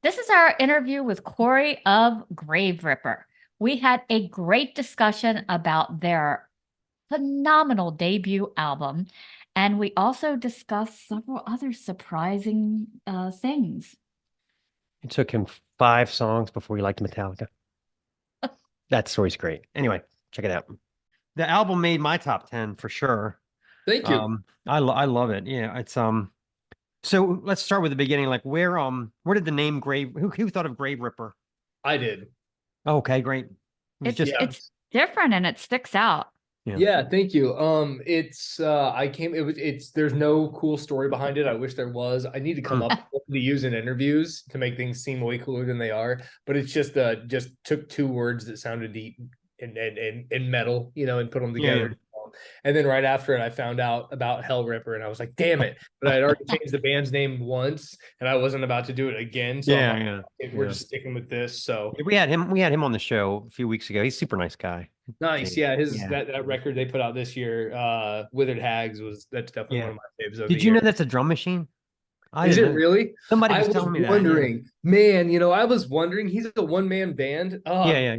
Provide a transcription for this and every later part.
This is our interview with Corey of Graveripper. We had a great discussion about their phenomenal debut album, and we also discussed several other surprising things. It took him 5 songs before he liked Metallica. That story's great. Anyway, check it out. The album made my top 10 for sure. Thank you. I love it. Yeah, it's so let's start with the beginning. Like where did the name Grave who thought of Grave Ripper? I did. Okay, great. It was It's just Yeah. it's different and it sticks out. yeah. Yeah, thank you. There's no cool story behind it. I wish there was. I need to come up with to use in interviews to make things seem way cooler than they are. But it's just took two words that sounded deep and metal, and put them together. And then right after it, I found out about Hell Ripper, and I was like, "Damn it!" But I had already changed the band's name once, and I wasn't about to do it again. So I'm like, "Okay, we're just sticking with this." So We had him on the show a few weeks ago. He's a super nice guy. nice. Yeah, that record they put out this year, Withered Hags, that's definitely one of my faves. Did you know that's a drum machine? Is it really? Somebody was I was telling me wondering, man, I was wondering, he's a one-man band. Oh, yeah.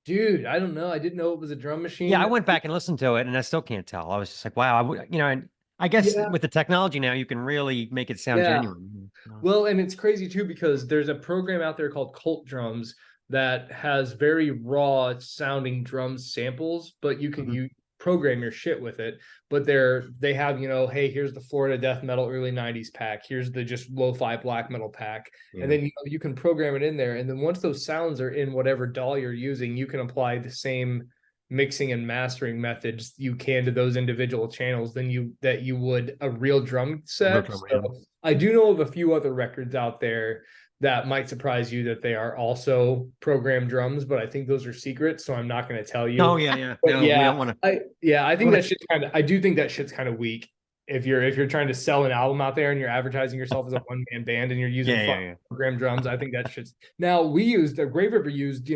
dude, I don't know. I didn't know it was a drum machine. Yeah, I went back and listened to it, and I still can't tell. I was just like, wow, and I guess with the technology now, you can really make it sound genuine. Well, and it's crazy too because there's a program out there called Cult Drums that has very raw sounding drum samples, but you program your shit with it. But they have, hey, here's the Florida death metal early 90s pack. Here's the just lo-fi black metal pack. And then you can program it in there. And then once those sounds are in whatever DAW you're using, you can apply the same mixing and mastering methods you can to those individual channels than you would a real drum set. So I do know of a few other records out there that might surprise you that they are also programmed drums, but I think those are secrets, so I'm not going to tell you. Oh yeah. No, we don't want to. I think that shit's I do think that shit's kind of weak. If you're trying to sell an album out there and you're advertising yourself as a one-man band and you're using program drums, I think that shit's. Now Graveripper used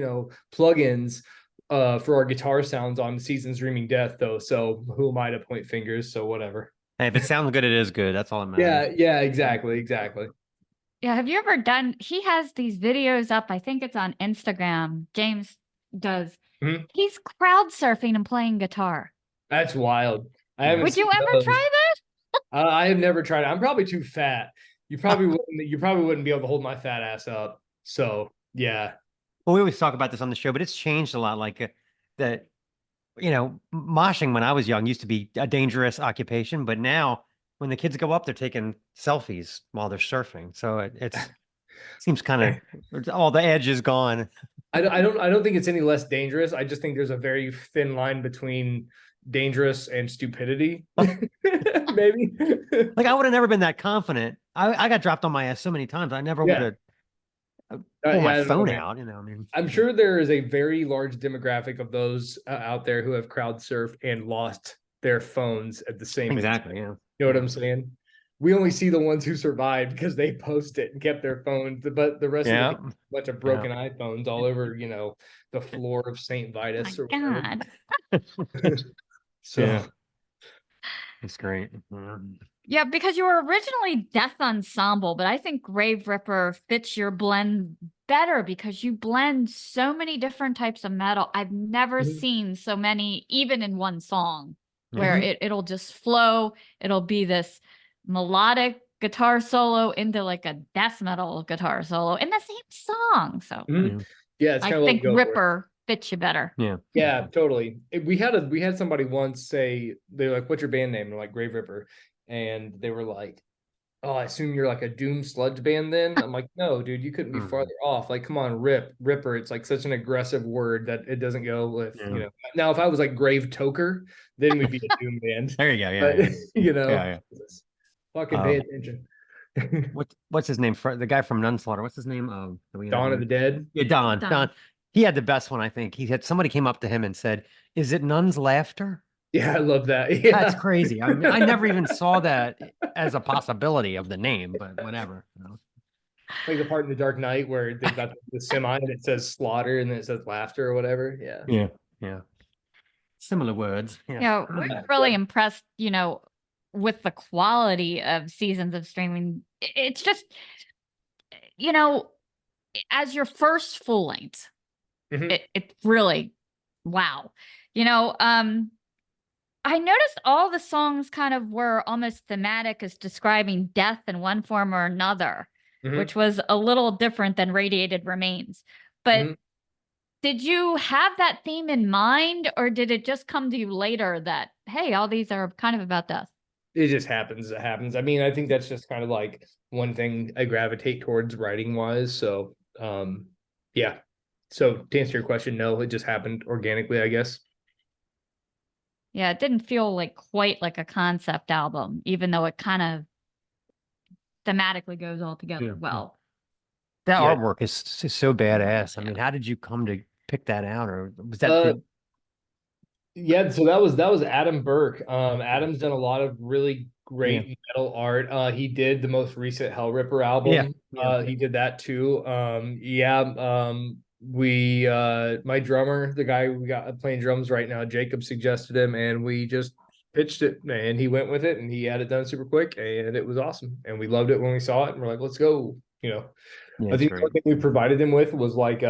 plugins for our guitar sounds on Seasons Dreaming Death, though. So who am I to point fingers? So whatever. Hey, if it sounds good, it is good. That's all that matters. Yeah, exactly. Yeah, have you ever he has these videos up, I think it's on Instagram. James does. Mm-hmm. He's crowd surfing and playing guitar. That's wild. Would you ever try that? I have never tried it. I'm probably too fat. You probably wouldn't be able to hold my fat ass up. So yeah. Well, we always talk about this on the show, but it's changed a lot. Like that, moshing when I was young used to be a dangerous occupation, but now when the kids go up, they're taking selfies while they're surfing. So it seems kind of all the edge is gone. I don't think it's any less dangerous. I just think there's a very thin line between dangerous and stupidity. Maybe. Like I would have never been that confident. I got dropped on my ass so many times. I never would have pulled my phone out. I'm sure there is a very large demographic of those out there who have crowd surfed and lost their phones at the same exactly. Yeah. You know what I'm saying? We only see the ones who survived because they post it and kept their phones, but the rest of them, a bunch of broken iPhones all over, the floor of St. Vitus. Oh my God. So it's great. Yeah, because you were originally Death Ensemble, but I think Graveripper fits your blend better because you blend so many different types of metal. I've never seen so many, even in one song, where it'll just flow. It'll be this melodic guitar solo into like a death metal guitar solo in the same song. So yeah, it's I think Ripper fits you better. Yeah, totally. We had somebody once say, they're like, "What's your band name?" And I'm like, Graveripper, and they were like, "Oh, I assume you're like a doom sludge band then?" I'm like, "No, dude, you couldn't be farther off. Like, come on, Ripper. It's like such an aggressive word that it doesn't go with, Now, if I was like Grave Toker, then we'd be a doom band. There you go. But, fucking pay attention. What's his name? The guy from Nunslaughter. What's his name? Dawn of the Dead. Yeah, Don. He had the best one, I think. Somebody came up to him and said, "Is it Nun's Laughter?" Yeah, I love that. Yeah. That's crazy. I mean, I never even saw that as a possibility of the name, but whatever. Like the part in The Dark Knight where they've got the semi and it says slaughter and then it says laughter or whatever. Yeah. Similar words. Yeah, we're really impressed, with the quality of Seasons of Streaming. It's just, as your first full length, Mhm. it really, wow. You know, I noticed all the songs kind of were almost thematic as describing death in one form or another, which Mhm. was a little different than Radiated Remains. But Mhm. did you have that theme in mind, or did it just come to you later that, hey, all these are kind of about death? It just happens. It happens. I mean, I think that's just kind of like one thing I gravitate towards writing wise. So, yeah. So to answer your question, no, it just happened organically, I guess. Yeah, it didn't feel like quite like a concept album, even though it kind of thematically goes all together well. That Yeah. artwork is so badass. I Yeah. mean, how did you come to pick that out, or was that Uh, the? yeah. So that was Adam Burke. Adam's done a lot of really Yeah, great metal art. He did the most recent Hellripper yeah, album. yeah. He did that too. Yeah. We my drummer, the guy we got playing drums right now, Jacob suggested him, and we just pitched it, and he went with it, and he had it done super quick, and it was awesome, and we loved it when we saw it, and we're like, let's go. Yeah, I it's think the great. only thing we provided him with was like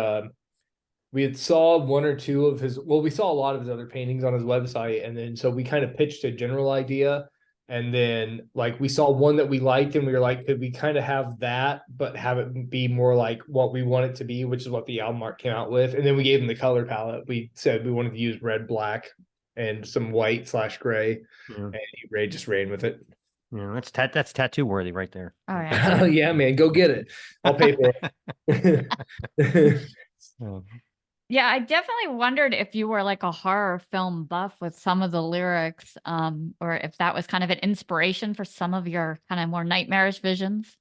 we had saw one or two of his, well, we saw a lot of his other paintings on his website, and then so we kind of pitched a general idea, and then like we saw one that we liked, and we were like, could we kind of have that but have it be more like what we want it to be, which is what the album art came out with. And then we gave him the color palette. We said we wanted to use red, black, and some white/gray, Yeah, and he just ran with it. yeah. That's tattoo worthy right there. Oh, yeah. Oh yeah, man, go get it. I'll pay for it. So, Yeah, I definitely wondered if you were like a horror film buff with some of the lyrics, or if that was kind of an inspiration for some of your kind of more nightmarish visions.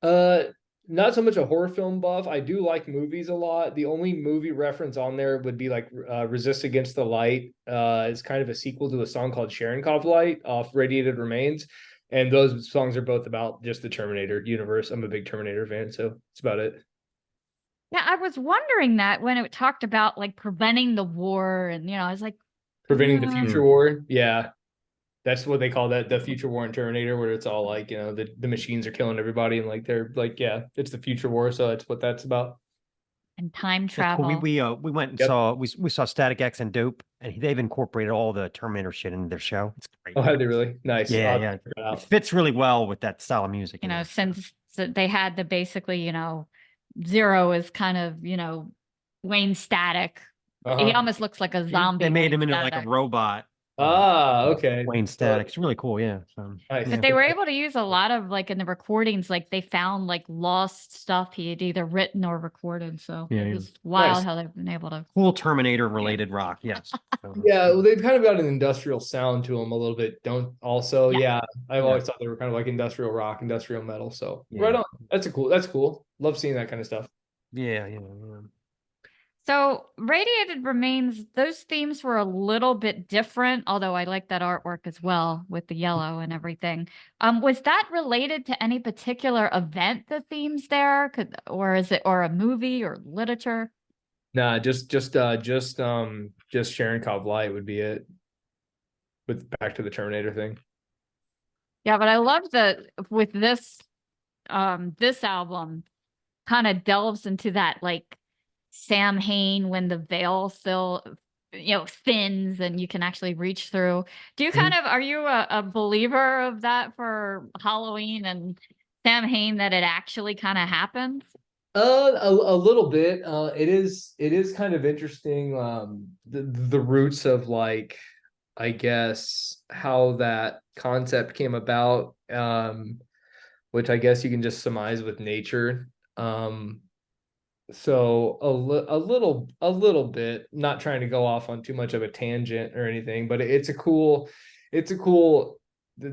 Uh, Not so much a horror film buff. I do like movies a lot. The only movie reference on there would be like Resist Against the Light. It's kind of a sequel to a song called Cherenkov Light off Radiated Remains. And those songs are both about just the Terminator universe. I'm a big Terminator fan, so it's about it. Yeah, I was wondering that when it talked about like preventing the war, and I was like, Preventing the uh, future war. Yeah. That's what they call that, the future war in Terminator, where it's all like, the machines are killing everybody, and like they're like, yeah, it's the future war. So that's what that's about. and time that's cool. travel. We went and Yep. we saw Static X and Dope, and they've incorporated all the Terminator shit into their show. It's great. Oh, have they really? Nice. Yeah, I'll yeah. check it It out. fits really well with that style of music. Since they had the basically, Zero is kind of, Wayne Static. He Uh-huh. almost looks like a They zombie made Wayne him into like a Static. robot. Okay. Wayne Well, Static. It's really cool. Yeah. So, nice. But yeah. they were able to use a lot of like in the recordings, like they found like lost stuff he had either written or recorded. So Yeah, it yeah. was wild Nice. how they've been able to. Cool Terminator related rock. Yes. So, Yeah, well, they've kind of got an industrial sound to them a little bit. Don't also, Yeah. yeah. I've Yeah. always thought they were kind of like industrial rock, industrial metal. So Yeah. right on. That's cool. Love seeing that kind of stuff. Yeah. Yeah. So Radiated Remains, those themes were a little bit different, although I like that artwork as well with the yellow and everything. Was that related to any particular event, the themes there? Or is it or a movie or literature? Nah, just Sharon Cobb Light would be it. With back to the Terminator thing. Yeah, but I love that with this album kind of delves into that like Sam Hain when the veil still thins and you can actually reach through. Do you kind of are you a believer of that for Halloween and Sam Hain that it actually kind of happens? A little bit. It is kind of interesting. The roots of like, I guess, how that concept came about. Which I guess you can just surmise with nature. So a little bit, not trying to go off on too much of a tangent or anything, but it's a cool,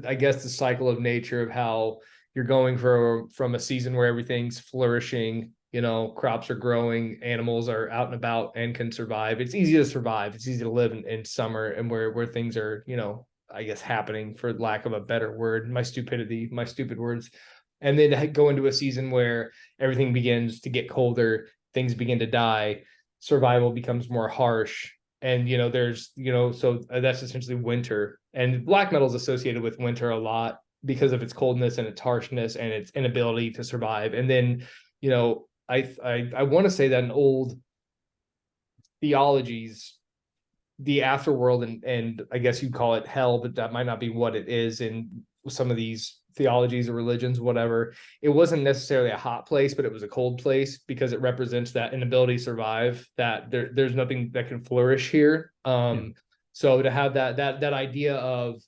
I guess, the cycle of nature of how you're going from a season where everything's flourishing, crops are growing, animals are out and about and can survive. It's easy to survive. It's easy to live in summer, and where things are, I guess, happening, for lack of a better word, my stupid words. And then go into a season where everything begins to get colder, things begin to die, survival becomes more harsh. And, so that's essentially winter. And black metal is associated with winter a lot because of its coldness and its harshness and its inability to survive. And then, I want to say that in old theologies, the afterworld and I guess you'd call it hell, but that might not be what it is in some of these theologies or religions, whatever. It wasn't necessarily a hot place, but it was a cold place because it represents that inability to survive, that there's nothing that can flourish here. So to have that idea of,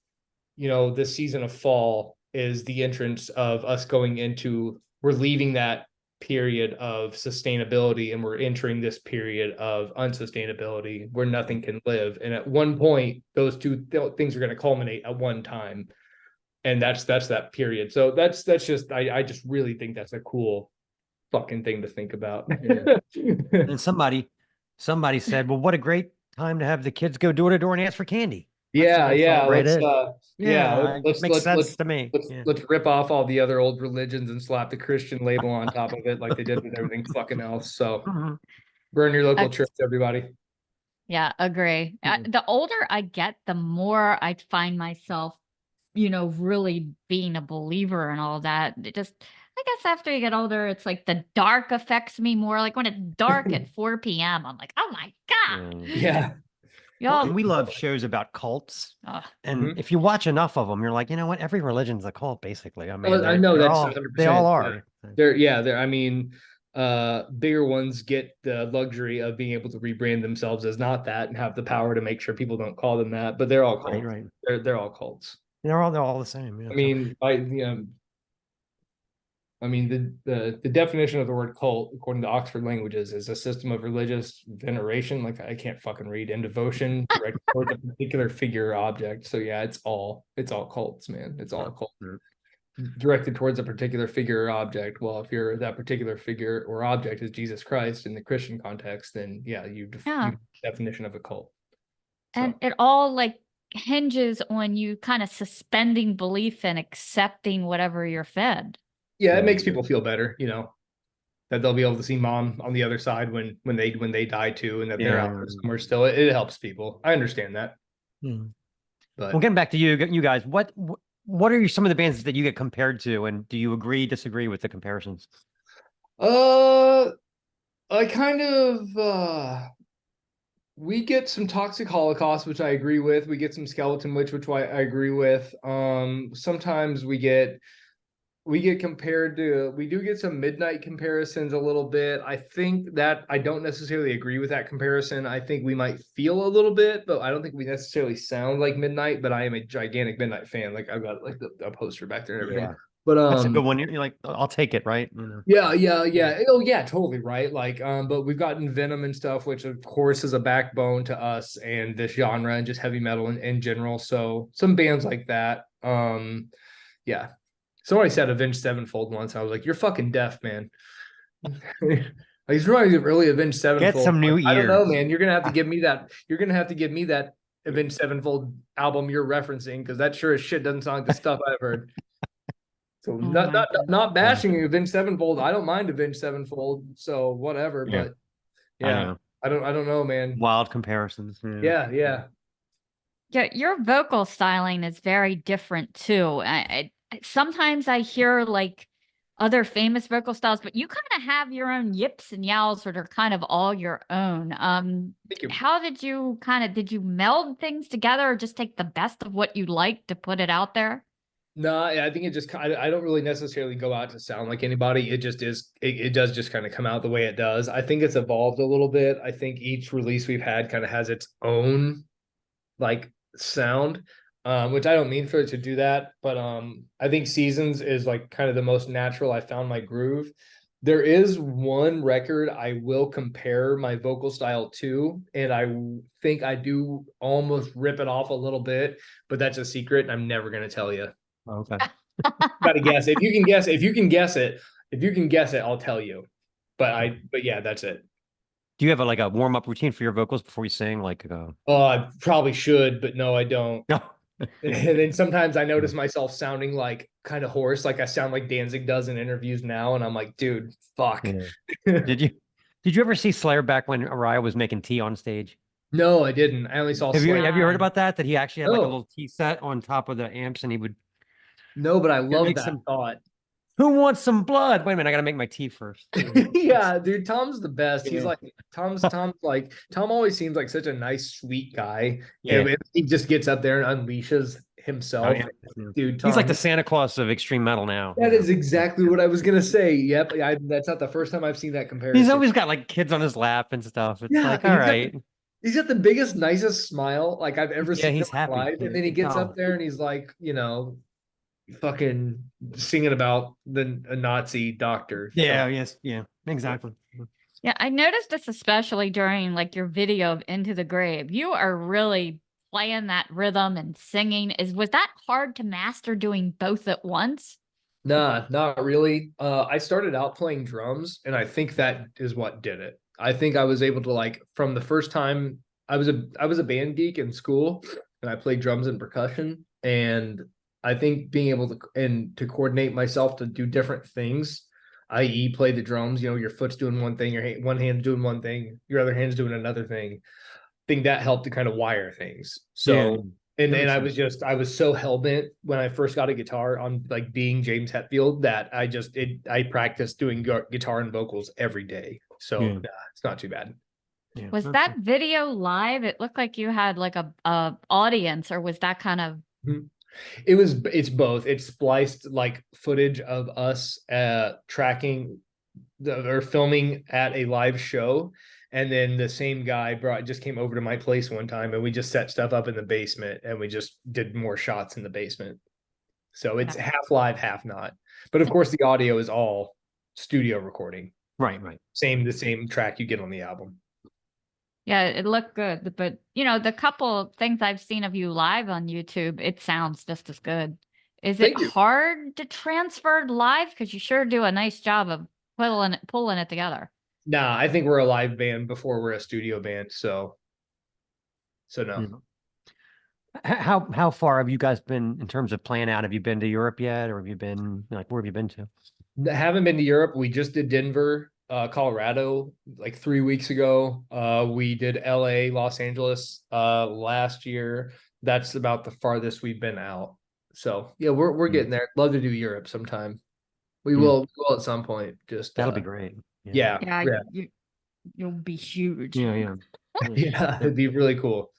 this season of fall is the entrance of us going into, we're leaving that period of sustainability and we're entering this period of unsustainability where nothing can live. And at one point, those two things are going to culminate at one time. And that's that period. So that's just, I just really think that's a cool fucking thing to think about. And somebody said, well, what a great time to have the kids go door to door and ask for candy. Yeah, let's makes sense let's to me. let's rip off all the other old religions and slap the Christian label on top of it like they did with everything fucking else. So burn your local church, everybody. Yeah, agree. The older I get, the more I find myself, really being a believer and all that. I guess after you get older, it's like the dark affects me more. Like when it's dark at 4 p.m., I'm like, oh my God. Yeah. Well, and we love shows about cults. And if you watch enough of them, you're like, you know what? Every religion's a cult, basically. I mean, I know that's they all are. They're I mean, bigger ones get the luxury of being able to rebrand themselves as not that and have the power to make sure people don't call them that, but they're all cults. Right. They're all cults. They're all the same. Yeah. I mean, the definition of the word cult, according to Oxford Languages, is a system of religious veneration. Like I can't fucking read, and devotion directed towards a particular figure or object. So yeah, it's all cults, man. It's all cult directed towards a particular figure or object. Well, if you're that particular figure or object is Jesus Christ in the Christian context, then yeah, you definition of a cult. And it all like hinges on you kind of suspending belief and accepting whatever you're fed. Yeah, it makes people feel better, that they'll be able to see mom on the other side when they die too, and that they're out there somewhere still. It helps people. I understand that. But well, getting back to you guys, what are some of the bands that you get compared to, and do you agree, disagree with the comparisons? I kind of we get some Toxic Holocaust, which I agree with. We get some Skeleton Witch, which I agree with. Sometimes we do get some Midnight comparisons a little bit. I think that I don't necessarily agree with that comparison. I think we might feel a little bit, but I don't think we necessarily sound like Midnight, but I am a gigantic Midnight fan. Like I've got like a poster back there and everything. Yeah. But that's a good one. You're like, I'll take it, right? Yeah. Oh yeah, totally right. Like, but we've gotten Venom and stuff, which of course is a backbone to us and this genre and just heavy metal in general. So some bands like that. Yeah. Somebody said Avenged Sevenfold once. I was like, "You're fucking deaf, man." He's reminding me of early Avenged Sevenfold. Get some new ears. I don't know, man. You're gonna have to give me that. You're gonna have to give me that Avenged Sevenfold album you're referencing, because that sure as shit doesn't sound like the stuff I've heard. So not bashing Avenged Sevenfold. I don't mind Avenged Sevenfold. So whatever. Yeah. But yeah, I don't know, man. Wild comparisons. Yeah. Yeah, your vocal styling is very different too. Sometimes I hear like other famous vocal styles, but you kind of have your own yips and yowls that are kind of all your own. How did you meld things together or just take the best of what you like to put it out there? No, I think it just, I don't really necessarily go out to sound like anybody. It just is, it does just kind of come out the way it does. I think it's evolved a little bit. I think each release we've had kind of has its own like sound. Which I don't mean for it to do that, but I think Seasons is like kind of the most natural. I found my groove. There is one record I will compare my vocal style to, and I think I do almost rip it off a little bit, but that's a secret, and I'm never going to tell you. Okay. Gotta guess. If you can guess it, I'll tell you. But yeah, that's it. Do you have a warm-up routine for your vocals before you sing? I probably should, but no, I don't. No. And then sometimes I notice myself sounding like kind of hoarse, like I sound like Danzig does in interviews now, and I'm like, dude, fuck. Yeah. Did you ever see Slayer back when Araya was making tea on stage? No, I didn't. I only saw Slayer. Have you heard about that? That he actually had a little tea set on top of the amps, and he would. No, but I love that thought. Who wants some blood? Wait a minute, I gotta make my tea first. Yeah, dude, Tom's the best. He's Yeah. like Tom's like Tom always seems like such a nice, sweet guy. Yeah. And he just gets up there and unleashes Oh, himself. yeah. Dude, He's like Tom, the Santa Claus of extreme metal now. that is exactly what I was gonna say. Yep, that's not the first time I've seen that comparison. He's always got like kids on his lap and stuff. It's Yeah, like, and all right. he's got the biggest, nicest smile like I've ever Yeah, seen in he's my happy. life. Yeah, And then he you gets can up there and he's like, fucking singing about a Nazi doctor. Yeah, yes, yeah, exactly. Yeah, I noticed this especially during like your video of Into the Grave. You are really playing that rhythm and singing. Was that hard to master doing both at once? Nah, not really. I started out playing drums, and I think that is what did it. I think I was able to like from the first time I was a band geek in school, and I played drums and percussion, and I think being able to coordinate myself to do different things, i.e., play the drums. Your foot's doing one thing, one hand's doing one thing, your other hand's doing another thing. I think that helped to kind of wire things. Yeah, So and that I makes was so hell bent when I first got a guitar on like being James Hetfield that I practiced doing guitar and vocals every day. So Yeah. nah, it's not too bad. yeah. Was Okay. that video live? It looked like you had like a audience, or was that kind of It's both. It's spliced like footage of us tracking or filming at a live show. And then the same guy just came over to my place one time and we just set stuff up in the basement and we just did more shots in the basement. So it's half live, half not. But of course the audio is all studio recording. Right. The same track you get on the album. Yeah, it looked good, but the couple of things I've seen of you live on YouTube, it sounds just as good. Is it Thank you. hard to transfer live? Because you sure do a nice job of pulling it together. Nah, I think we're a live band before we're a studio band. So no. How far have you guys been in terms of playing out? Have you been to Europe yet, or have you been like where have you been to? Haven't been to Europe. We just did Denver, Colorado like 3 weeks ago. We did LA, Los Angeles last year. That's about the farthest we've been out. So yeah, we're getting there. Love to do Europe sometime. We will at some point. Just That'll be great. Yeah. You'll be huge. Yeah. Yeah, it'd be really cool.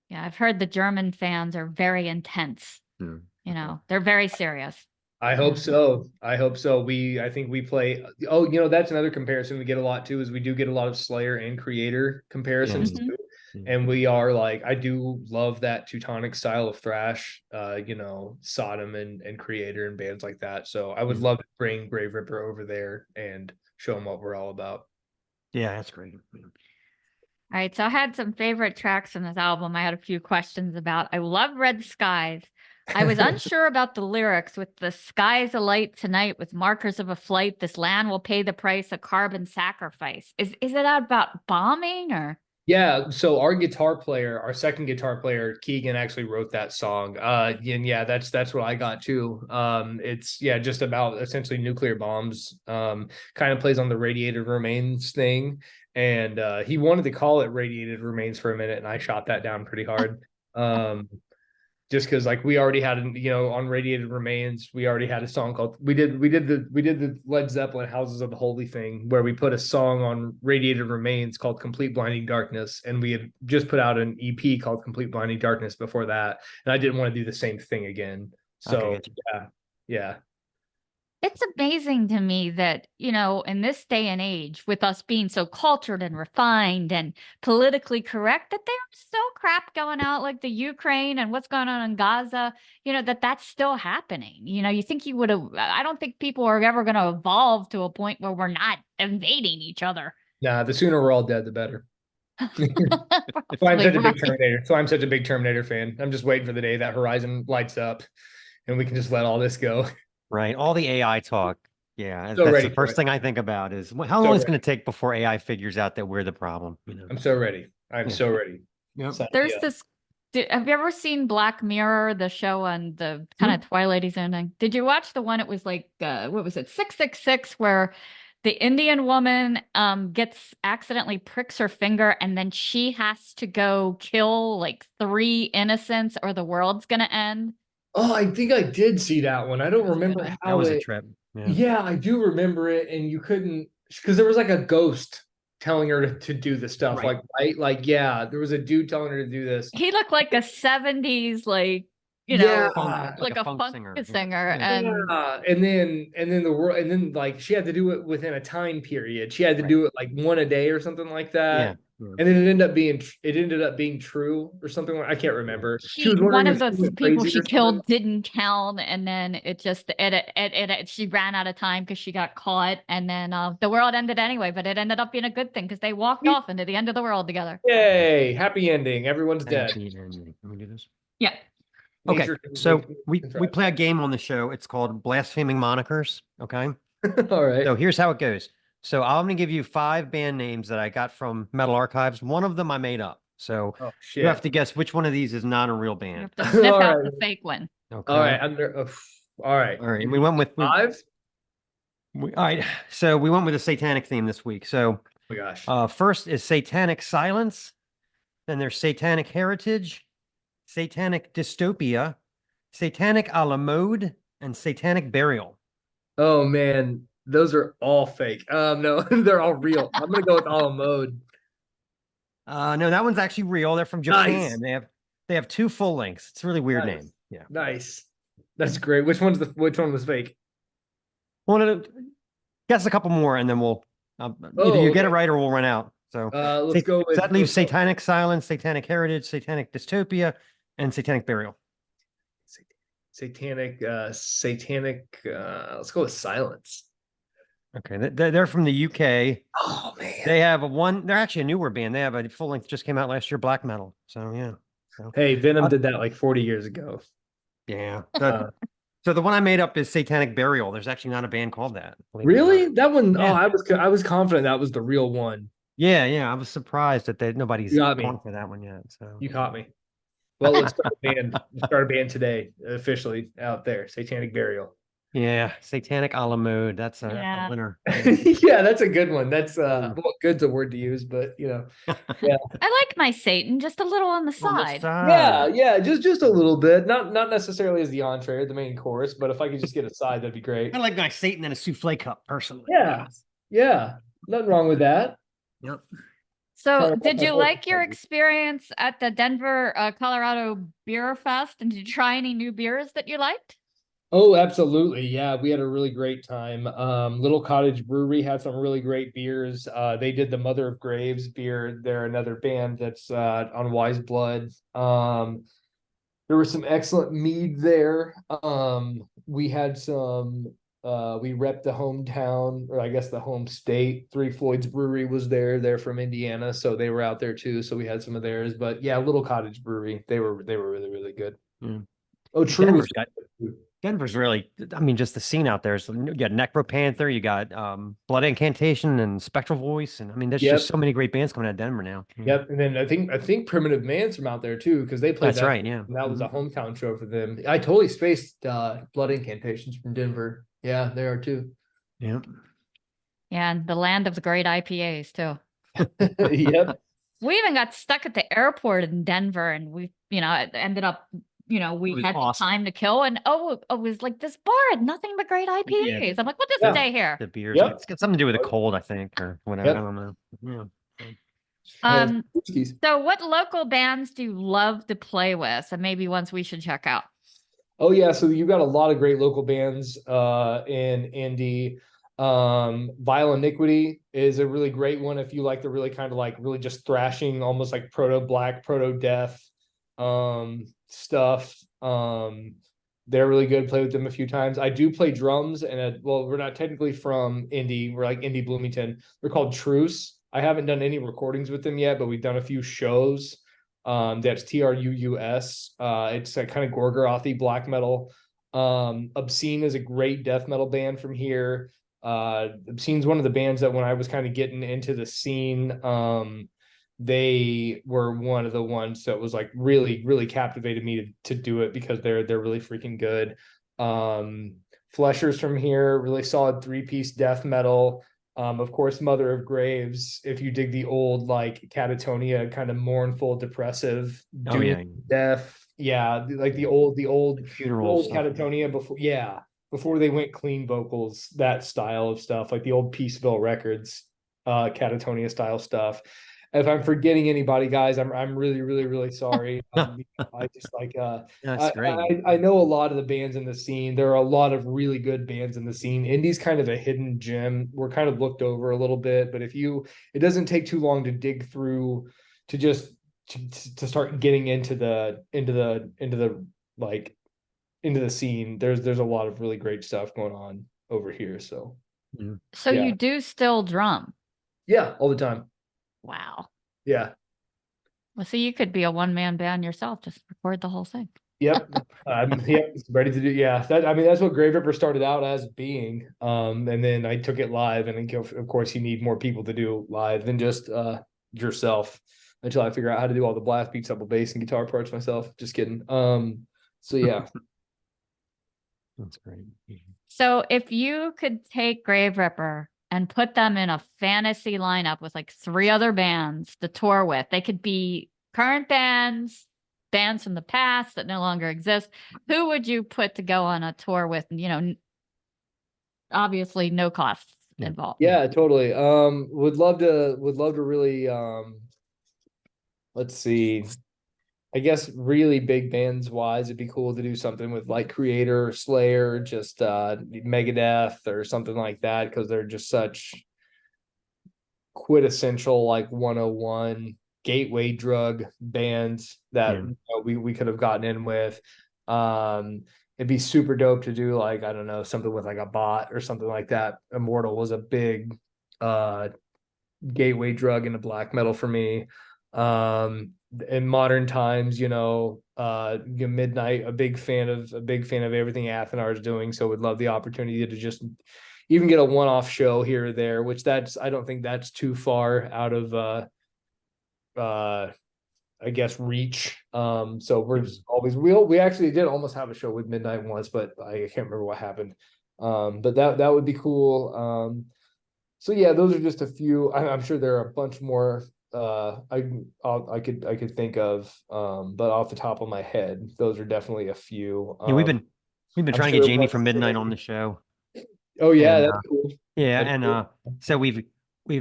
Yeah, I've heard the German fans are very intense. They're very serious. I hope so. I think we play. Oh, that's another comparison we get a lot too, is we do get a lot of Slayer and Creator comparisons too. And we are like, I do love that Teutonic style of thrash, Sodom and Creator and bands like that. So I would love to bring Graveripper over there and show them what we're all about. Yeah, that's great. All right, so I had some favorite tracks from this album. I had a few questions about. I love Red Skies. I was unsure about the lyrics with the skies alight tonight with markers of a flight. This land will pay the price of carbon sacrifice. Is it about bombing or? Yeah, so our second guitar player, Keegan, actually wrote that song. And yeah, that's what I got too. It's just about essentially nuclear bombs. Kind of plays on the radiated remains thing. And he wanted to call it Radiated Remains for a minute, and I shot that down pretty hard. Just because like we already had on Radiated Remains, we already had a song called we did the Led Zeppelin Houses of the Holy thing where we put a song on Radiated Remains called Complete Blinding Darkness, and we had just put out an EP called Complete Blinding Darkness before that, and I didn't want to do the same thing again. So yeah. It's amazing to me that, in this day and age, with us being so cultured and refined and politically correct, that there's still crap going out like the Ukraine and what's going on in Gaza, that's still happening. You think you would have, I don't think people are ever going to evolve to a point where we're not invading each other. Nah, the sooner we're all dead, the better. So I'm such a big Terminator. So I'm such a big Terminator fan. I'm just waiting for the day that Horizon lights up and we can just let all this go. Right. All the AI talk. Yeah. So That's the first thing I think about is how long is it going to take before AI figures out that we're the problem? I'm so ready. I'm so ready. Yep. There's this. Have you ever seen Black Mirror, the show on the kind of Twilight Zone thing? Did you watch the one? It was like, what was it? 666, where the Indian woman accidentally pricks her finger and then she has to go kill like 3 innocents or the world's going to end. Oh, I think I did see that one. I don't That's a good remember one. That how was a it. trip. Yeah. Yeah, I do remember it, and you couldn't because there was like a ghost telling her to do the stuff, Right. like right, like yeah, there was a dude telling her to do this. He looked like a 70s, like, Yeah, like Like a a funk funk singer. singer. Yeah. And yeah, and then the world, and then like she had to do it within a time period. She had to Right. do it like one a day or something like Yeah. that. Yeah. And then it ended up being true or something. I can't Yeah. remember. She was one wondering of if she those went people crazy she or something. killed didn't count, and then she ran out of time because she got caught, and then the world ended anyway, but it ended up being a good thing because they walked off into the end of the world together. Yay! Happy ending. Everyone's dead. Happy ending. Let me do this. Yeah. Okay, Nature so we play a game on the show. It's called Blaspheming Monikers. Okay, All right. so here's how it goes. So I'm going to give you 5 band names that I got from Metal Archives. One of them I made up. So Oh you have shit. to guess which one of these is not a real You band. have to sniff All out right. the fake one. Okay. All right. All right. All right. You And we went with five? all right. So we went with a satanic theme this week. So Oh my gosh. first is Satanic Silence. Then there's Satanic Heritage, Satanic Dystopia, Satanic a la mode, and Satanic Burial. Oh man, those are all fake. No, they're all real. I'm gonna go with all mode. No, that one's actually real. They're from Japan. Nice. They have 2 full lengths. It's a really weird Nice. name. Yeah. Nice. That's great. Which one was fake? Want to guess a couple more, and then we'll either Oh, you get it okay. right or we'll run out. So Let's go so with that leaves Satanic Silence, Satanic Heritage, Satanic Dystopia, and Satanic Burial. satanic. Let's go with silence. Okay, they're from the UK. Oh man. They have they're actually a newer band. They have a full length just came out last year, black metal. So yeah. So Hey, Venom uh, did that like 40 years ago. yeah. Uh, So the one I made up is Satanic Burial. There's actually not a band called that. Believe it or not. really? That one? Oh, Yeah. I was confident that was the real one. Yeah, yeah. I was surprised that You nobody's got me. gone for that one yet. So You caught me. Well, let's start a band. Let's start a band today, officially out there. Satanic Burial. yeah, Satanic a la mode. That's a Yeah. winner. Yeah, that's a good one. That's Mm. well, good's a word to use, but yeah. I like my Satan just a little on the On the side. Yeah, side. yeah, just a little bit. Not necessarily as the entree or the main course, but if I could just get a side, that'd be great. I like my Satan in a souffle cup personally. Yeah. Yeah. Nothing wrong with that. Yep. So, Trying to did my you horse like your is experience at the Denver, Colorado Beer Fest? And did you try any new beers that you liked? Oh, absolutely. Yeah, we had a really great time. Little Cottage Brewery had some really great beers. They did the Mother of Graves beer. They're another band that's on Wise Blood. There was some excellent mead there. We had some we repped the hometown, or I guess the home state. Three Floyds Brewery was there. They're from Indiana, so they were out there too. So we had some of theirs. But yeah, Little Cottage Brewery, they were really, really good. Mm. Oh, True was Denver's really, I mean, just the scene out there. So you got Necropanther, you got Blood Incantation and Spectral Voice, and I mean, there's just so many great bands coming out of Denver now. Yep, and then I think Primitive Man's from out there too, because they played That's that. right, yeah. That was a hometown show for them. I totally spaced Blood Incantations from Denver. Yeah, they are too. Yeah. Yeah, and the land of the great IPAs too. Yep. We even got stuck at the airport in Denver, and we, it ended up, we was had awesome. time to kill, and it was like this bar had nothing but great IPAs. I'm like, what does Yeah. a day here? The beers. Yep. It's got something to do with the cold, I think, or whatever. Yep. I don't know. Yeah. So what local bands do you love to play with, and maybe ones we should check out? Oh yeah, so you've got a lot of great local bands in Indy. Vile Iniquity is a really great one if you like the really kind of like really just thrashing, almost like proto black, proto death stuff. They're really good. Play with them a few times. I do play drums, and well, we're not technically from Indy. We're like Indy Bloomington. They're called Truce. I haven't done any recordings with them yet, but we've done a few shows. That's Truus. It's a kind of Gorgorothy black metal. Obscene is a great death metal band from here. Obscene's one of the bands that when I was kind of getting into the scene, they were one of the ones that was like really, really captivated me to do it because they're really freaking good. Fleshers from here, really solid 3-piece death metal. Of course, Mother of Graves, if you dig the old like Catatonia, kind of mournful, depressive, death, Yeah, like the old Funeral old stuff. Catatonia before they went clean vocals, that style of stuff, like the old Peaceville Records, Catatonia style stuff. If I'm forgetting anybody, guys, I'm really, really, really sorry. I just like That's great. I know a lot of the bands in the scene. There are a lot of really good bands in the scene. Indie's kind of a hidden gem. We're kind of looked over a little bit, but it doesn't take too long to dig through to just to start getting into the like into the scene. There's a lot of really great stuff going on over here. So So yeah. you do still drum? Yeah, all the time. Wow. Yeah. Well, so you could be a one-man band yourself, just record the whole thing. Yep. I'm ready to do. Yeah. That's what Graveripper started out as being. And then I took it live, and of course you need more people to do live than just yourself until I figure out how to do all the blast beats, double bass, and guitar parts myself. Just kidding. So yeah. That's great. So if you could take Graveripper and put them in a fantasy lineup with like 3 other bands to tour with, they could be current bands, bands from the past that no longer exist. Who would you put to go on a tour with? You know, obviously no costs involved. Yeah, totally. Would love to really let's see. I guess really big bands wise, it'd be cool to do something with like Creator or Slayer, just Megadeth or something like that, because they're just such quintessential like 101 gateway drug bands that we could have gotten in with. It'd be super dope to do like, I don't know, something with like a bot or something like that. Immortal was a big gateway drug into black metal for me. In modern times, Midnight, a big fan of everything Athanar is doing. So would love the opportunity to just even get a one-off show here or there, which I don't think that's too far out of I guess reach. So we're just always we actually did almost have a show with Midnight once, but I can't remember what happened. But that would be cool. So yeah, those are just a few. I'm sure there are a bunch more I could think of, but off the top of my head, those are definitely a few. Yeah, we've been trying to get Jamie from Midnight on the show. Oh yeah, and, that's cool. Yeah, That's and cool. so we've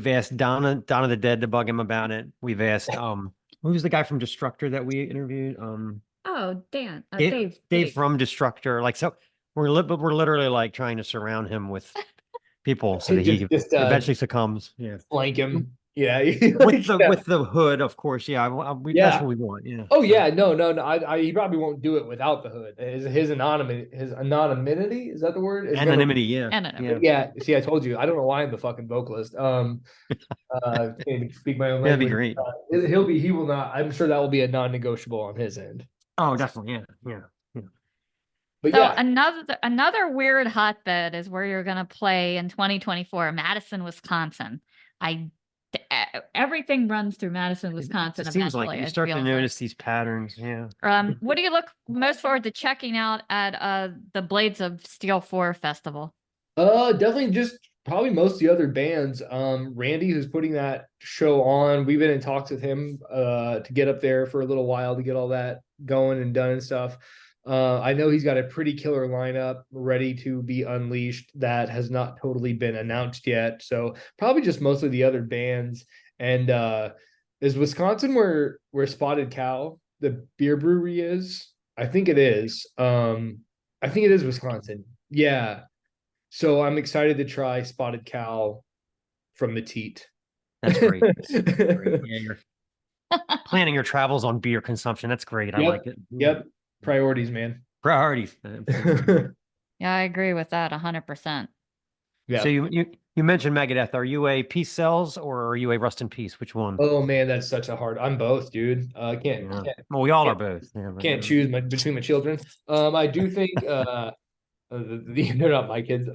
asked Donna the Dead to bug him about it. We've asked who was the guy from Destructor that we interviewed? Oh, Dan, Dave from Destructor. Like, so we're literally like trying to surround him with people so that he just eventually succumbs. Yeah, flank him. Yeah, with the hood, of course. Yeah, that's what we want. Yeah. Oh yeah, no. He probably won't do it without the hood. His anonymity, is that the word? Anonymity. Yeah. Anonymity. Yeah. See, I told you, I don't know why I'm the fucking vocalist. Can't even speak my own That'd language. be great. He will not. I'm sure that will be a non-negotiable on his end. Oh, definitely. Yeah. So But yeah, another weird hotbed is where you're going to play in 2024, Madison, Wisconsin. Everything runs through Madison, Wisconsin. It seems like you start to notice these patterns. Yeah. What do you look most forward to checking out at the Blades of Steel 4 festival? definitely just probably most of the other bands. Randy, who's putting that show on, we've been in talks with him to get up there for a little while to get all that going and done and stuff. I know he's got a pretty killer lineup ready to be unleashed that has not totally been announced yet. So probably just mostly the other bands. And is Wisconsin where Spotted Cow, the beer brewery, is? I think it is. I think it is Wisconsin. Yeah. So I'm excited to try Spotted Cow from the teat. That's great. That's great. Yeah, you're planning your travels on beer consumption. That's great. I like it. Yep. Priorities, man. Priorities. Yeah, I agree with that 100%. Yeah. So you mentioned Megadeth. Are you a Peace Cells or are you a Rust in Peace? Which one? Oh man, that's such a hard. I'm both, dude. Can't. Well, we all are both. Yeah, Can't choose between my children. I do think they're not my kids.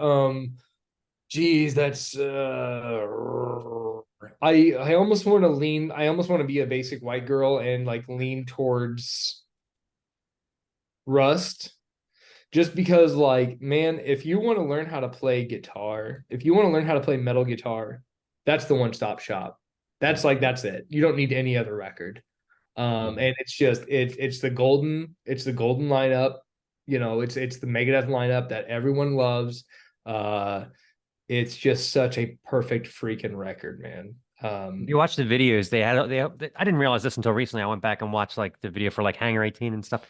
Geez, that's I almost want to lean. I almost want to be a basic white girl and like lean towards Rust, just because, like, man, if you want to learn how to play guitar, if you want to learn how to play metal guitar, that's the one-stop shop. That's it. You don't need any other record. And it's just it's the golden lineup. You know, it's the Megadeth lineup that everyone loves. It's just such a perfect freaking record, man. If you watch the videos, I didn't realize this until recently. I went back and watched like the video for like Hangar 18 and stuff.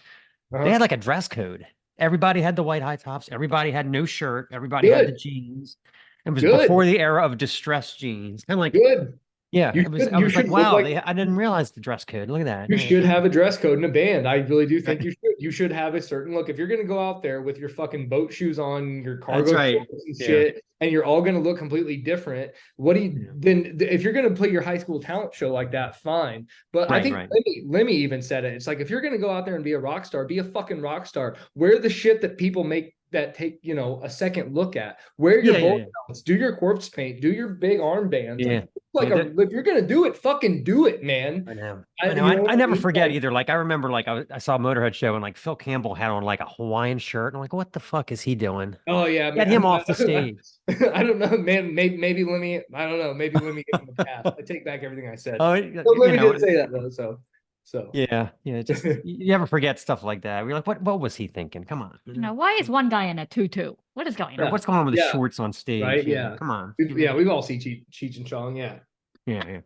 They had like a dress code. Everybody had the white high tops. Everybody had no shirt. Everybody had the jeans. It was before the era of distressed jeans. Kind of like, good. yeah, You it was. should- I you was like, should look wow, like- I didn't realize the dress code. Look at that. You Yeah. should have a dress code in a band. I really do think you should. You should have a certain look. If you're going to go out there with your fucking boat shoes on, your cargo right. shorts and shit, and you're all going to look completely different, what do you then? If you're going to play your high school talent show like that, fine. But I think Lemmy even said it. It's like, if you're going to go out there and be a rock star, be a fucking rock star. Wear the shit that people make that take, you know, a second look at. Wear your bolt belts, do your corpse paint, do your big armbands. Like, if you're gonna do it, fucking do it, man. I know. I never forget either. Like, I remember, like, I saw a Motorhead show and like Phil Campbell had on like a Hawaiian shirt. And I'm like, what the fuck is he doing? Oh yeah, get him off the stage. I don't know, man. Maybe let me. I don't know. Maybe let me give him a pass. I take back everything I said. Oh, let me did say that though. So yeah. Just you never forget stuff like that. We're like, what was he thinking? Come on. You know, why is one guy in a tutu? What is going on? What's going on with the shorts on stage? Right? Yeah. Come on. Yeah, we've all seen Cheech and Chong. Yeah. Yeah.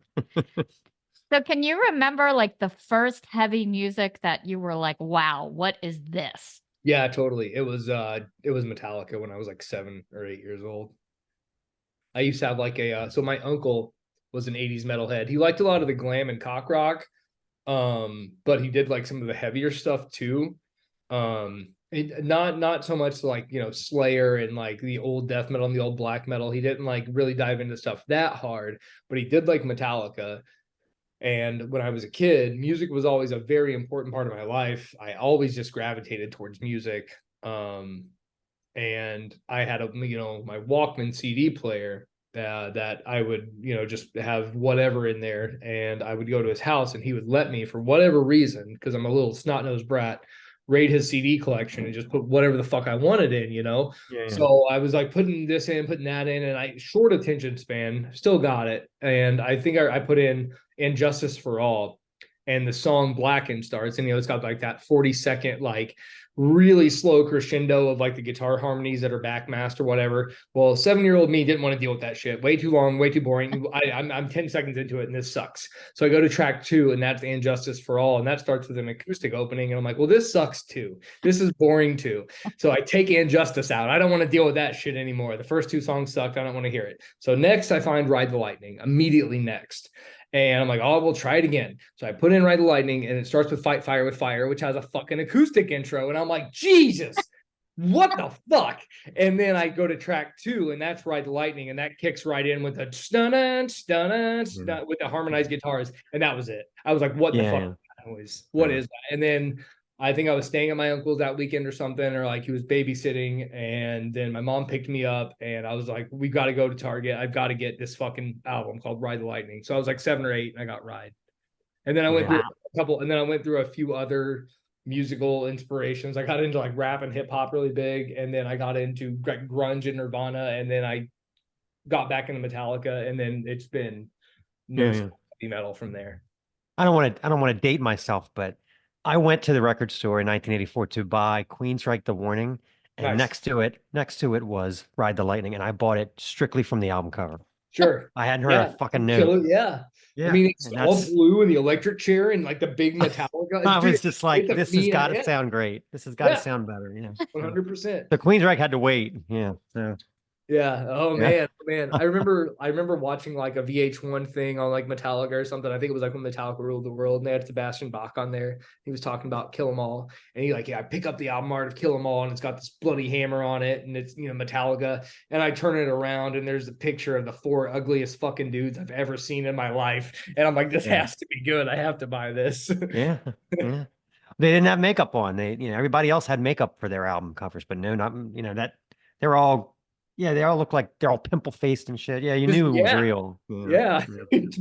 So can you remember like the first heavy music that you were like, wow, what is this? Yeah, totally. It was Metallica when I was like 7 or 8 years old. I used to have like so my uncle was an 80s metalhead. He liked a lot of the glam and cock rock. But he did like some of the heavier stuff too. Not so much like, you know, Slayer and like the old death metal and the old black metal. He didn't like really dive into stuff that hard, but he did like Metallica. And when I was a kid, music was always a very important part of my life. I always just gravitated towards music. And I had my Walkman CD player that I would, you know, just have whatever in there, and I would go to his house and he would let me, for whatever reason, because I'm a little snot-nosed brat, raid his CD collection and just put whatever the fuck I wanted in, you know? So I was like putting this in, putting that in, and I short attention span, still got it. And I think I put in Injustice for All, and the song Blackened starts, and, you know, it's got like that 40-second, like really slow crescendo of like the guitar harmonies that are backmasked or whatever. Well, 7-year-old me didn't want to deal with that shit. Way too long, way too boring. I'm 10 seconds into it and this sucks. So I go to track 2, and that's Injustice for All, and that starts with an acoustic opening, and I'm like, well, this sucks too. This is boring too. So I take Injustice out. I don't want to deal with that shit anymore. The first 2 songs sucked. I don't want to hear it. So next I find Ride the Lightning, immediately next. And I'm like, oh, we'll try it again. So I put in Ride the Lightning, and it starts with Fight Fire with Fire, which has a fucking acoustic intro. And I'm like, Jesus, what the fuck? And then I go to track 2, and that's Ride the Lightning, and that kicks right in with a stun with the harmonized guitars. And that was it. I was like, what the fuck is that noise? What is that? And then I think I was staying at my uncle's that weekend or something, or like he was babysitting, and then my mom picked me up, and I was like, we got to go to Target. I've got to get this fucking album called Ride the Lightning. So I was like 7 or 8, and I got Ride. And then I went through a few other musical inspirations. I got into like rap and hip hop really big, and then I got into grunge and Nirvana, and then I got back into Metallica, and then it's been heavy metal from there. I don't want to date myself, but I went to the record store in 1984 to buy Queensryche The Warning, and next to it was Ride the Lightning, and I bought it strictly from the album cover. Sure. I hadn't heard a fucking note. Yeah. I mean, it's all blue and the electric chair and like the big Metallica. I was just like, this has got to sound great. This has got to sound better. 100%. The Queensryche had to wait. Yeah. So. Yeah. Oh man. I remember watching like a VH1 thing on like Metallica or something. I think it was like when Metallica ruled the world, and they had Sebastian Bach on there. He was talking about Kill 'Em All, and he like, I pick up the album art of Kill 'Em All, and it's got this bloody hammer on it, and it's, you know, Metallica. And I turn it around, and there's a picture of the 4 ugliest fucking dudes I've ever seen in my life, and I'm like, this has to be good. I have to buy this. Yeah. They didn't have makeup on. Everybody else had makeup for their album covers, but no, not that they're all. Yeah, they all look like they're all pimple faced and shit. Yeah, you knew it was real. Yeah.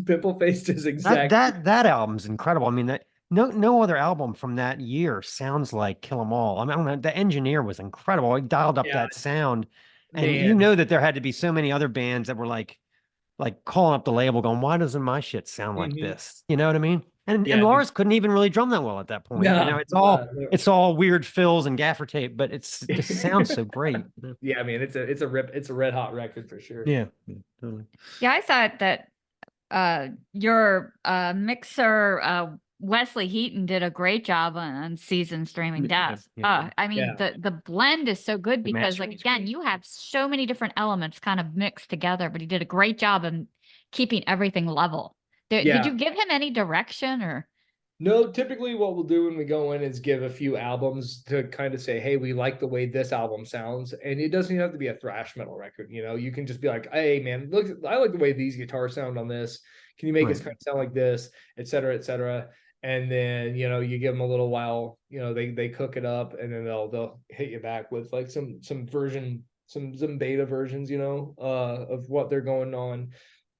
Pimple faced is exactly that album's incredible. I mean, that no other album from that year sounds like Kill 'Em All. I mean, the engineer was incredible. He dialed up that sound, and you know that there had to be so many other bands that were like calling up the label, going, "Why doesn't my shit sound like this?" You know what I mean? And Yeah, dude. Lars couldn't even really drum that well at that point. Nah, You know, nah. it's all weird fills and gaffer tape, but it just sounds so great. Yeah, I mean, it's a red hot record for sure. Yeah, totally. Yeah, I thought that your mixer Wesley Heaton did a great job on Season Streaming Yeah, Death. yeah. I mean, Yeah. the blend is so good The because, like, mastering's again, great. you have so many different elements kind of mixed together, but he did a great job in keeping everything level. Did Yeah. you give him any direction or? No, typically what we'll do when we go in is give a few albums to kind of say, hey, we like the way this album sounds. And it doesn't even have to be a thrash metal record. You know, you can just be like, hey, man, look, I like the way these guitars sound on this. Can you make Right. this kind of sound like this, et cetera, et cetera. And then, you know, you give them a little while, you know, they cook it up, and then they'll hit you back with like some beta versions, you know, of what they're going on.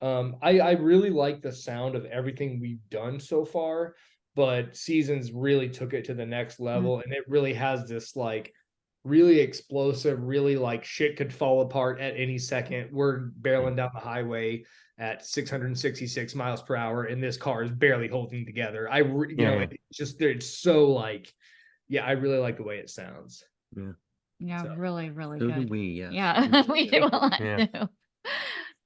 I really like the sound of everything we've done so far, but Seasons really took it to the next level, and it really has this like really explosive, really like shit could fall apart at any second. We're barreling down the highway at 666 miles per hour, and this car is barely holding together. You know, it's so like, yeah, I really like the way it sounds. Yeah, So. really, really So do good. we, yes. Yeah, we do a lot Yeah. too.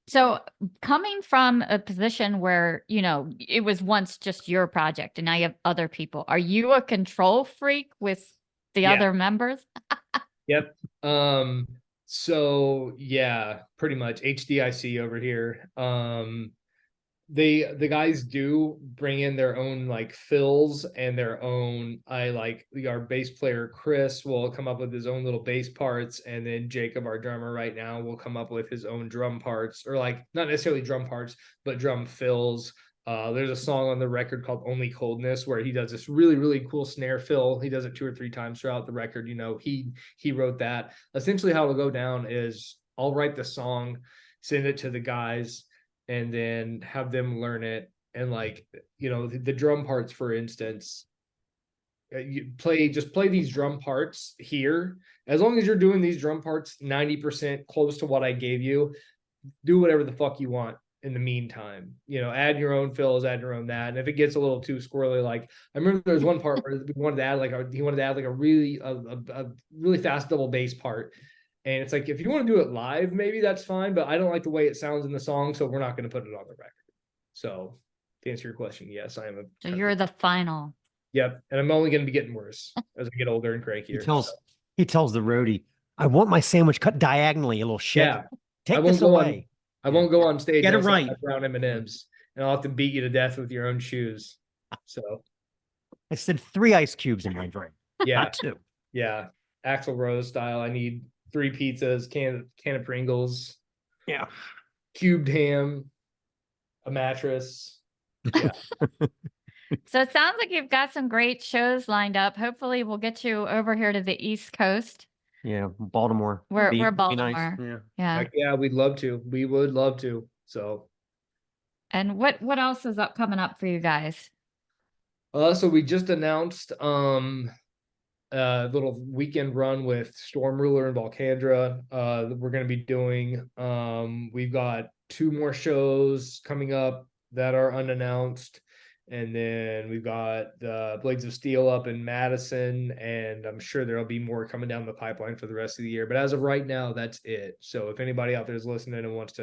So coming from a position where, you know, it was once just your project and now you have other people, are you a control freak with the Yeah. other members? Yep. So yeah, pretty much HDIC over here. The guys do bring in their own like fills and their own, our bass player Chris will come up with his own little bass parts, and then Jacob, our drummer right now, will come up with his own drum parts, or like not necessarily drum parts but drum fills. There's a song on the record called Only Coldness where he does this really, really cool snare fill. He does it 2 or 3 times throughout the record. You know, he wrote that. Essentially how it'll go down is I'll write the song, send it to the guys, and then have them learn it. And like, you know, the drum parts, for instance, you just play these drum parts here. As long as you're doing these drum parts 90% close to what I gave you, do whatever the fuck you want in the meantime. You know, add your own fills, add your own that. And if it gets a little too squirrely, like I remember there was one part where he wanted to add like a really fast double bass part. And it's like, if you want to do it live, maybe that's fine, but I don't like the way it sounds in the song, so we're not going to put it on the record. So to answer your question, yes, I am a. So you're the final. Yep, and I'm only going to be getting worse as I get older and crankier. He tells the roadie, "I want my sandwich cut diagonally, you little shit. Yeah, Take this away." I won't go on stage. Get it right. Brown M&Ms, and I'll have to beat you to death with your own shoes. So I said 3 ice cubes in my drink. yeah, Not 2. Yeah, Axl Rose style. I need 3 pizzas, can of Pringles, Yeah, cubed ham, a mattress. Yeah. So it sounds like you've got some great shows lined up. Hopefully we'll get you over here to the East Coast. yeah, Baltimore. We're Be Baltimore. nice. Yeah. Yeah. Yeah, we'd love to. We would love to. So And what else is coming up for you guys? so we just announced a little weekend run with Storm Ruler and Volcandra that we're going to be doing. We've got 2 more shows coming up that are unannounced, and then we've got the Blades of Steel up in Madison, and I'm sure there'll be more coming down the pipeline for the rest of the year, but as of right now, that's it. So if anybody out there is listening and wants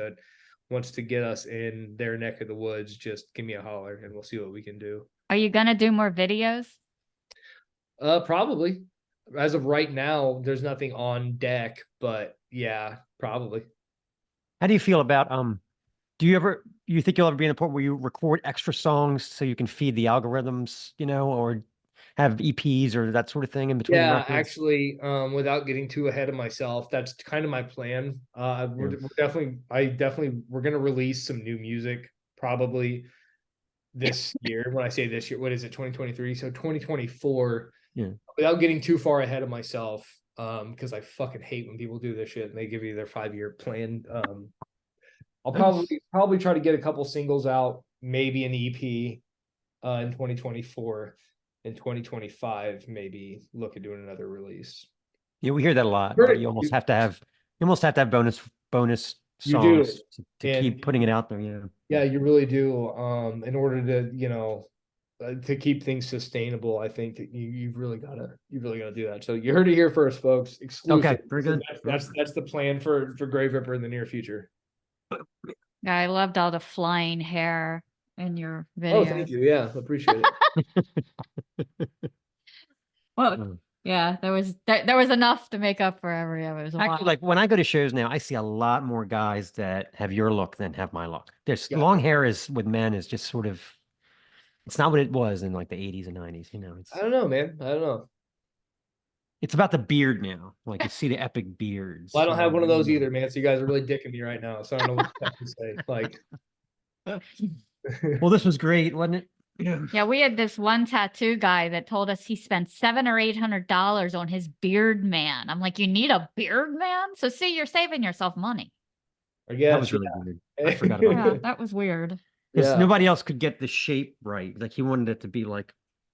to get us in their neck of the woods, just give me a holler and we'll see what we can do. Are you gonna do more videos? Probably. As of right now, there's nothing on deck, but yeah, probably. How do you feel about do you think you'll ever be in a point where you record extra songs so you can feed the algorithms, you know, or have EPs or that sort of thing in between Yeah, records? actually, without getting too ahead of myself, that's kind of my plan. We're gonna release some new music probably this year. When I say this year, what is it, 2023? So 2024. Yeah. Without getting too far ahead of myself, because I fucking hate when people do this shit and they give you their 5-year plan. I'll probably try to get a couple singles out, maybe an EP in 2024. In 2025, maybe look at doing another release. Yeah, we hear that a lot. You almost have to have bonus songs to keep putting it out there. Yeah. Yeah, you really do. In order to, to keep things sustainable, I think that you've really gotta do that. So you heard it here first, folks. Exclusive. Okay, very good. That's the plan for Graveripper in the near future. Yeah, I loved all the flying hair in your Oh, thank videos. you. Yeah, appreciate it. Well, yeah, there was enough to make up for every of it. It was a Actually, lot. like when I go to shows now, I see a lot more guys that have your look than have my look. There's Yeah. long hair is with men is just sort of, it's not what it was in like the 80s and 90s. You know, I don't know, man. I don't know. it's about the beard now. Like you see the epic beards. Well, I don't have one of those either, man. So you guys are really dicking me right now. So I don't know what to say. Like, Well, this was great, wasn't it? Yeah. Yeah, we had this one tattoo guy that told us he spent $700 or $800 on his beard man. I'm like, you need a beard man? So see, you're saving yourself money. I guess That was really weird. I forgot about Yeah, that. that was weird. Because Yeah. nobody else could get the shape right. Like he wanted it to be like,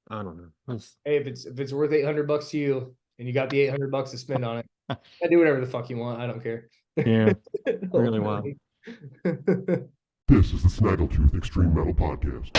I don't know. It was- Hey, if it's worth $800 to you, and you got the $800 to spend on it, I do whatever the fuck you want. I don't care. Yeah, really wild. This is the Snaggletooth Extreme Metal Podcast.